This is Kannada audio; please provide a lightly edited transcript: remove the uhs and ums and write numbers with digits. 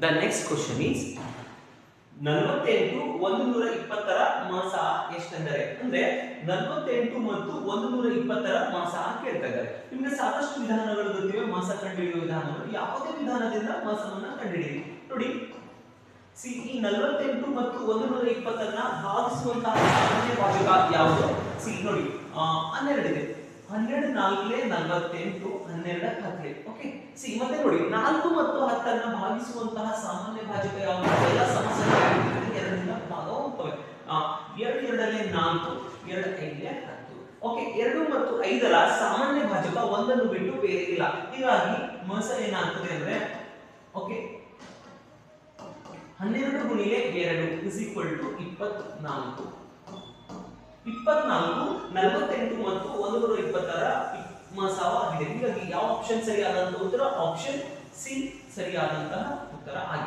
The next question is 48 120ರ ಮಾಸ ಎಷ್ಟೆಂದರೆ ಅಂದ್ರೆ 48 ಮತ್ತು 120ರ ಮಾಸ ಕೇಳ್ತಾ ಇದ್ದಾರೆ. ನಿಮಗೆ ಸಾಕಷ್ಟು ವಿಧಾನಗಳು ಗೊತ್ತಿವೆ ಮಾಸ ಕಂಡುಹಿಡಿಯುವ ವಿಧಾನಗಳು. ಯಾವುದೇ ವಿಧಾನದಿಂದ ಮಾಸವನ್ನ ಕಂಡುಹಿಡಿಯಿರಿ. ನೋಡಿ ಈ 48 ಮತ್ತು 120ನ್ನ ಭಾಗಿಸುವಂತಹ ಸಾಮಾನ್ಯ ಭಾಜಕ ಯಾವುದು? ನೋಡಿ 12 ಇದೆ. 12 4 48 12 10. ಓಕೆ ಮತ್ತೆ ನೋಡಿ 4 ಮತ್ತು 10ನ್ನ ಭಾಗಿಸುವಂತಹ ಸಾಮಾನ್ಯ ಭಾಜಕ ಯಾವುದು? ಎಲ್ಲ ಸಮಸಂಖ್ಯೆಗಳು ಎರಡರಿಂದ ಭಾಗವಾಗುತ್ತವೆ. 2 2 4 2 5 10. ಓಕೆ 2 ಮತ್ತು 5ರ ಸಾಮಾನ್ಯ ಭಾಜಕ ಒಂದನ್ನು ಬಿಟ್ಟು ಬೇರೆ ಇಲ್ಲ. ಹೀಗಾಗಿ ಮಾಸ ಏನಾಗ್ತದೆ ಅಂದ್ರೆ ಓಕೆ 12 ಗುಣಿಲೆ 2 24. 24 48 ಮತ್ತು 120ರ ಮಾಸವಾಗಿದೆ. ಹೀಗಾಗಿ ಯಾವ ಆಪ್ಷನ್ ಸರಿಯಾದಂತಹ ಉತ್ತರ? ಆಪ್ಷನ್ ಸಿ ಸರಿಯಾದಂತಹ ಉತ್ತರ ಆಗಿದೆ.